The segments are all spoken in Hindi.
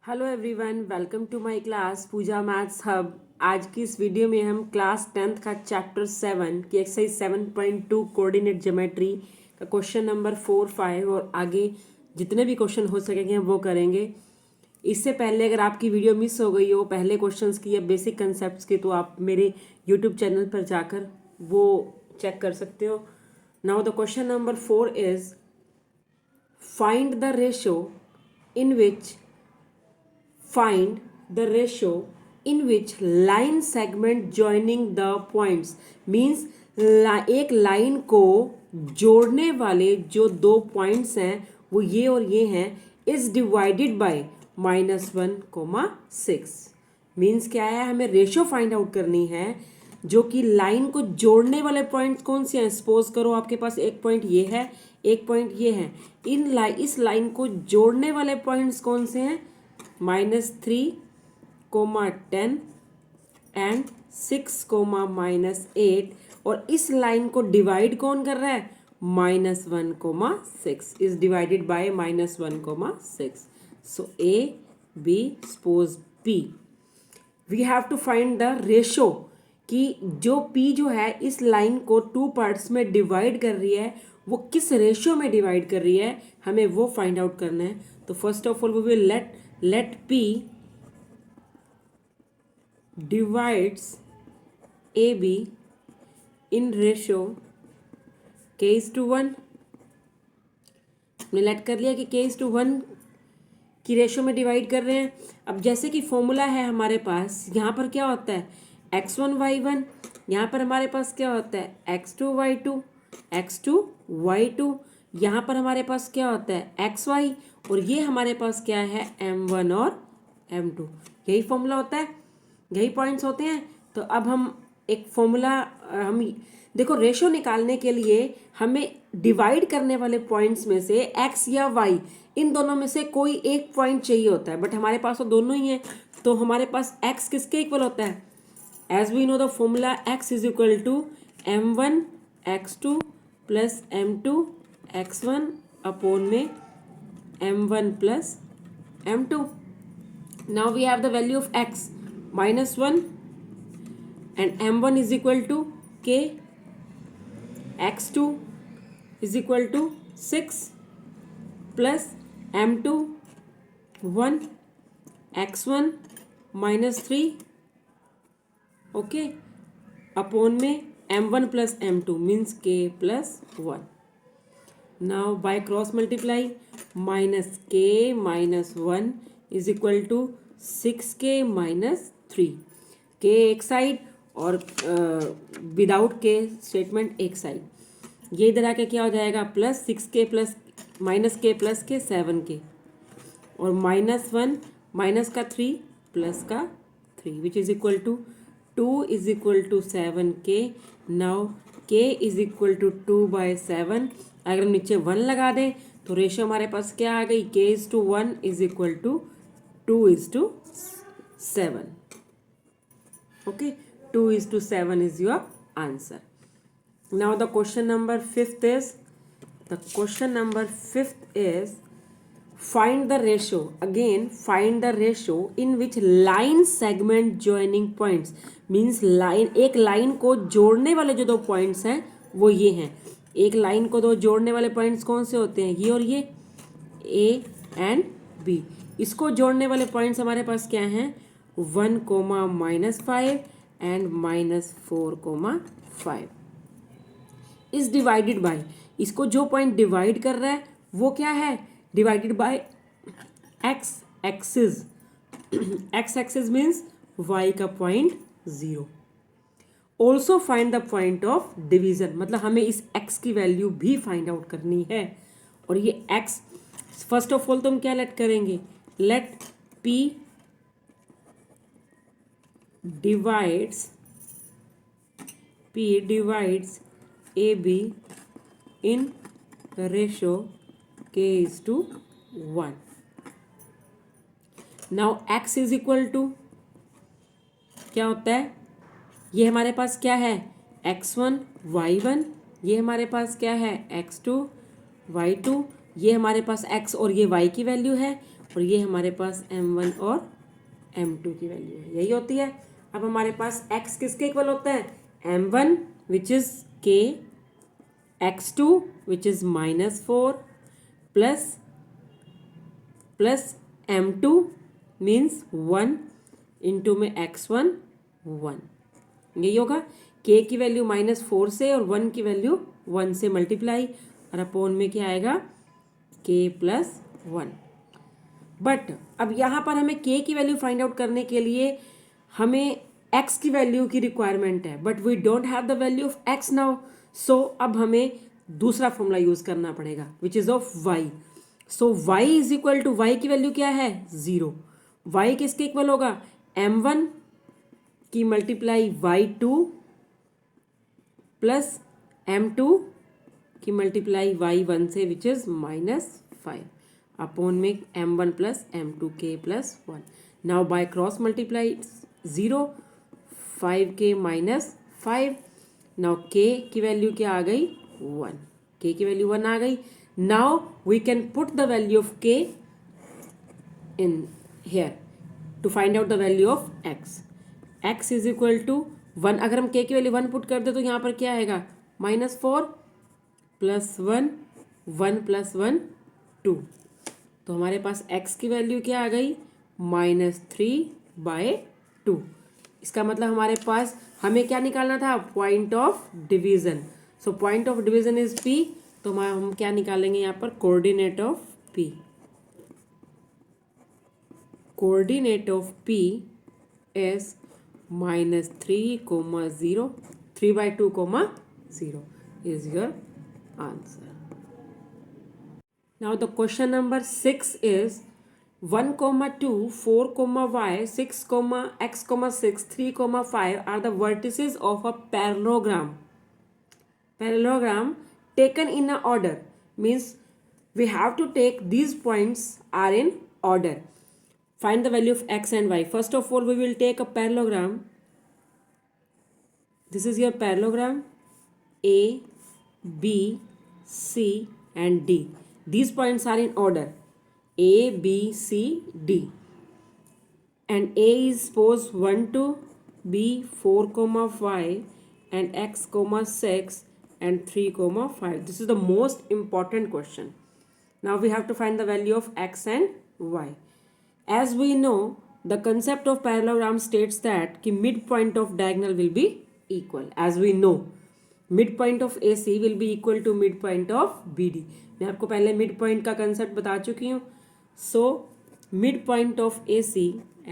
Hello everyone, welcome to my class Pooja maths hub. आज की इस वीडियो में हम क्लास 10th का चैप्टर 7 की एक्सरसाइज 7.2 कोऑर्डिनेट ज्योमेट्री का क्वेश्चन नंबर 4, 5 और आगे जितने भी क्वेश्चन हो सकेंगे हम वो करेंगे। इससे पहले अगर आपकी वीडियो मिस हो गई हो पहले क्वेश्चंस की या बेसिक कंसेप्ट्स की, तो आप मेरे यूट्यूब चैनल पर जाकर वो चेक कर सकते हो। Now the question number 4 is find the ratio in which find the ratio in which line segment joining the points means एक लाइन को जोड़ने वाले जो दो पॉइंट्स हैं वो ये और ये हैं इज डिवाइडेड बाय -1,6। मीन्स क्या है, हमें रेशियो फाइंड आउट करनी है जो कि लाइन को जोड़ने वाले पॉइंट्स कौन से हैं। सपोज करो आपके पास एक पॉइंट ये है, एक पॉइंट ये है। इस लाइन को जोड़ने वाले पॉइंट्स कौन से हैं? -3, 10 एंड 6, -8। और इस लाइन को डिवाइड कौन कर रहा है? -1,6 is divided by -1,6। So A B, suppose P, we have to find the ratio कि जो पी जो है इस लाइन को टू पार्ट्स में डिवाइड कर रही है वो किस रेशियो में डिवाइड कर रही है, हमें वो फाइंड आउट करना है। तो first of all we will let P divides AB in ratio k:1। हमने लेट कर लिया कि k:1 की रेशियो में डिवाइड कर रहे हैं। अब जैसे कि फॉर्मूला है हमारे पास, यहाँ पर क्या होता है x1 y1, यहाँ पर हमारे पास क्या होता है x2 y2, x2 y2, यहाँ पर हमारे पास क्या होता है xy, और ये हमारे पास क्या है m1 और m2। यही फॉर्मूला होता है, यही पॉइंट्स होते हैं। तो अब हम एक फॉर्मूला हम देखो, रेशियो निकालने के लिए हमें डिवाइड करने वाले पॉइंट्स में से x या y इन दोनों में से कोई एक पॉइंट चाहिए होता है, बट हमारे पास तो दोनों ही हैं। तो हमारे पास x किसके इक्वल होता है? As we know the formula x is equal to m1 x2 plus m2 x1 upon में m1 plus m2। now we have the value of x -1 and m1 is equal to k, x2 is equal to 6 plus m2 1, x1 -3, okay, upon में m1 plus m2 means k plus 1। now by cross multiply -k -1 is equal to 6k -3, k एक साइड और विदाउट के स्टेटमेंट एक साइड। ये इधर आके क्या हो जाएगा +6k प्लस -k प्लस के 7k और -1 माइनस का 3 प्लस का 3 which is equal to 2 is equal to 7k। Now k is equal to 2/7। अगर हम नीचे 1 लगा दें तो रेशियो हमारे पास क्या आ गई, k:1 is equal to 2:7। okay, 2:7 is your answer. now the question number 5th is find the ratio, again find the ratio in which line segment joining points means line, एक लाइन को जोड़ने वाले जो दो पॉइंट्स हैं वो ये हैं। एक लाइन को दो जोड़ने वाले पॉइंट्स कौन से होते हैं, ये और ये, A एंड B। इसको जोड़ने वाले पॉइंट्स हमारे पास क्या हैं 1, -5 एंड -4, 5 इज डिवाइडेड बाय, इसको जो पॉइंट डिवाइड कर रहा है वो क्या है, divided by x axis. x axis means y का point 0। Also find the point of division, मतलब हमें इस x की वैल्यू भी फाइंड आउट करनी है। और ये x फर्स्ट ऑफ ऑल तो हम क्या लेट करेंगे, let p divides AB in ratio k:1। now x is equal to क्या होता है, ये हमारे पास क्या है x1 y1, ये हमारे पास क्या है x2 y2, ये हमारे पास x और ये y की वैल्यू है। और ये हमारे पास m1 और m2 की वैल्यू है, यही होती है। अब हमारे पास x किसके इक्वल होता है, m1 which is k, x2 which is -4 plus m2 means 1 into में x1 1, यही होगा। k की वैल्यू -4 से और 1 की वैल्यू 1 से मल्टीप्लाई, और अपोन में क्या आएगा, k प्लस 1। बट अब यहाँ पर हमें k की वैल्यू फाइंड आउट करने के लिए हमें x की वैल्यू की रिक्वायरमेंट है, but we don't have the value of x now. So अब हमें दूसरा फॉर्मूला यूज करना पड़ेगा which is of y। So y is equal to, y की वैल्यू क्या है, 0। y किसके इक्वल होगा, m1 की मल्टीप्लाई y2 प्लस m2 की मल्टीप्लाई y1 से विच इज -5 अपॉन में m1 plus m2 k plus 1। Now by cross multiply 0, 5k -5, now k की वैल्यू क्या आ गई, 1, k की वैल्यू 1 आ गई। Now we can put the value of k in here to find out the value of x। x is equal to 1, अगर हम k की वैल्यू 1 पुट कर दे तो यहाँ पर क्या आएगा, -4 प्लस 1, 1 प्लस 1 2, तो हमारे पास x की वैल्यू क्या आ गई, -3/2। इसका मतलब हमारे पास हमें क्या निकालना था, point of division. So point of division is p, तो हम क्या निकालेंगे यहाँ पर, coordinate of p। Coordinate of p is -3, 0, 3/2, 0 is your answer. Now the question number 6 is 1, 2, 4, y, 6, x, 6, 3, 5 are the vertices of a parallelogram. Parallelogram taken in a order means we have to take these points are in order. Find the value of x and y. First of all, we will take a parallelogram. This is your parallelogram A, B, C and D. These points are in order A, B, C, D. And A is suppose 1, 2, B 4, 5 and x, 6 and 3, 5. This is the most important question. Now we have to find the value of x and y. As we know, the concept of parallelogram states that the midpoint of diagonal will be equal. As we know, midpoint of AC will be equal to midpoint of BD. मैं आपको पहले midpoint का concept बता चुकी हूँ. So midpoint of AC,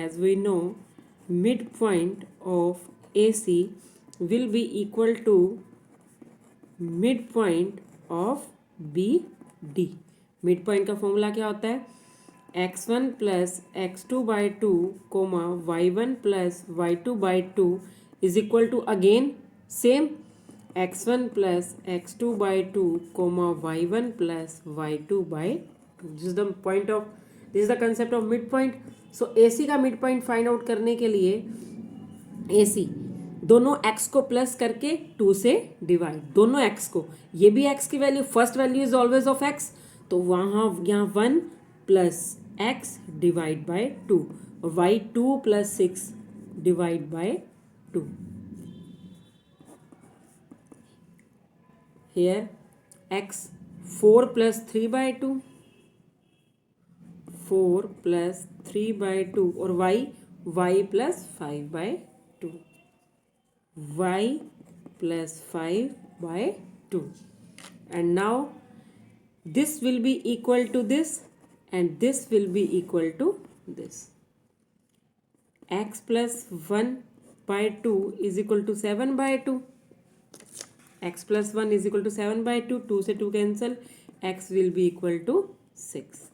as we know, midpoint of AC will be equal to midpoint of BD. midpoint का formula क्या होता है, x1 plus x2 by 2, y1 plus y2 by 2 is equal to again same x1 plus x2 by 2, y1 plus y2 by 2. This is the point of, this is the concept of midpoint. So AC का midpoint find out करने के लिए AC दोनों x को प्लस करके 2 से डिवाइड, दोनों x को, ये भी x की value, first value is always of x, तो वहाँ यहाँ 1 प्लस x डिवाइड बाय 2 और y2 plus 6 divide by 2. Here x 4 plus 3 by 2, 4 plus 3 by 2 और y plus 5 by 2, y plus 5 by 2. And now this will be equal to this and this will be equal to this. X plus 1 by 2 is equal to 7 by 2. X plus 1 is equal to 7 by 2. 2 से 2 cancel. X will be equal to 6.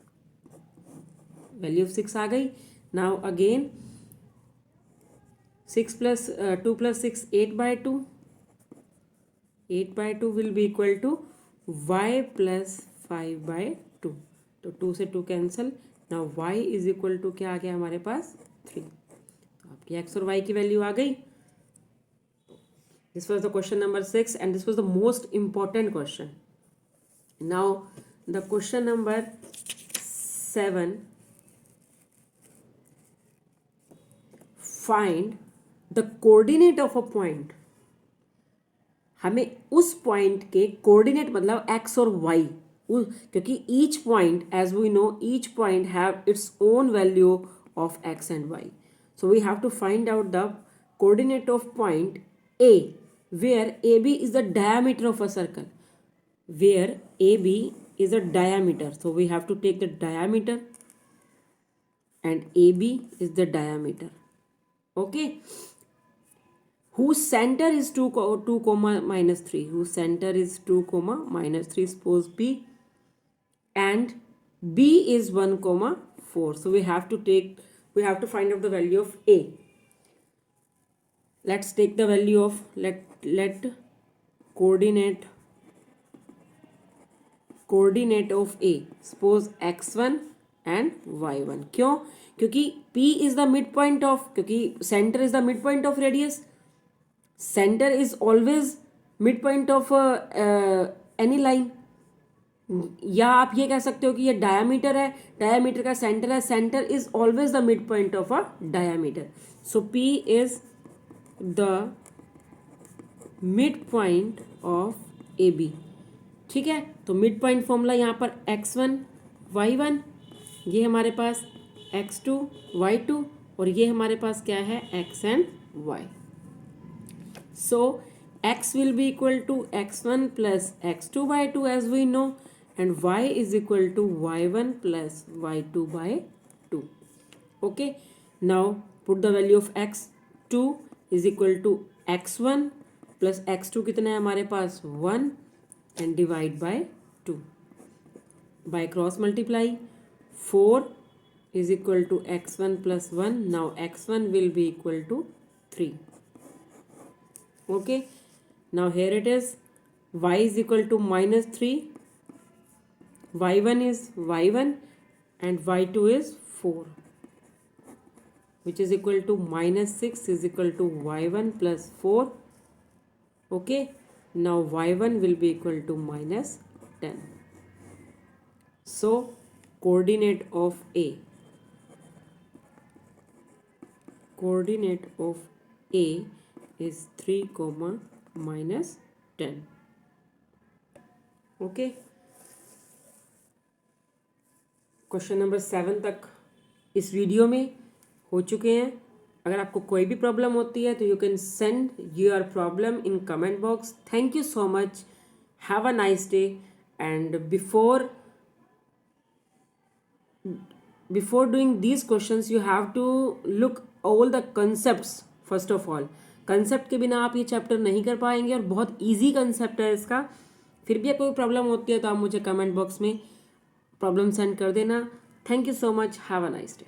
Value of 6 आ गई. Now again 6 plus 2 plus 6, 8 by 2. 8 by 2 will be equal to y plus 5 by 2. तो 2 से 2 cancel. Now y is equal to क्या आ गया हमारे पास 3. तो आपकी x और y की वैल्यू आ गई. This was the question number 6 and this was the most important question. Now the question number 7 find the coordinate of a point, हमें उस पॉइंट के कोऑर्डिनेट मतलब एक्स और वाई, क्योंकि each point as we know each point have its own value of x and y. So we have to find out the coordinate of point A, where AB is the diameter of a circle, where AB is a diameter. So we have to take the diameter and AB is the diameter. Okay. Whose center is 2 comma minus 3. Whose center is 2 comma minus 3. Suppose B, and B is 1 comma 4. So we have to find out the value of A. Let's take the value of let coordinate of A. Suppose x1 and y1. क्यों? क्योंकि P is the midpoint of, क्योंकि center is the midpoint of radius. Center is always midpoint of any line. या आप ये कह सकते हो कि ये डायामीटर है, डायामीटर का सेंटर है, centre is always the mid point of a diameter. So P is the mid point of A B. ठीक है, तो मिड पॉइंट फॉर्मूला यहाँ पर x1 y1, ये हमारे पास x2 y2, और ये हमारे पास क्या है x and y. So x will be equal to x1 plus x2 by 2 as we know, and y is equal to y1 plus y2 by 2. Okay, now put the value of x2 is equal to x1 plus x2 कितना है हमारे पास 1, and divide by 2. By cross multiply, 4 is equal to x1 plus 1. Now x1 will be equal to 3. Okay, now here it is, y is equal to minus 3, y1 is y1, and y2 is 4, which is equal to minus 6 is equal to y1 plus 4. Okay, now y1 will be equal to minus 10. So coordinate of A is 3 comma minus 10. Okay, question number 7 तक इस वीडियो में हो चुके हैं. अगर आपको कोई भी प्रॉब्लम होती है तो you can send your problem in comment box. Thank you so much, have a nice day. And before doing these questions you have to look all the concepts first of all. Concept के बिना आप ये चैप्टर नहीं कर पाएंगे, और बहुत इजी कंसेप्ट है इसका. फिर भी कोई प्रॉब्लम होती है तो आप मुझे कमेंट बॉक्स में प्रॉब्लम सेंड कर देना. Thank you so much, have a nice day.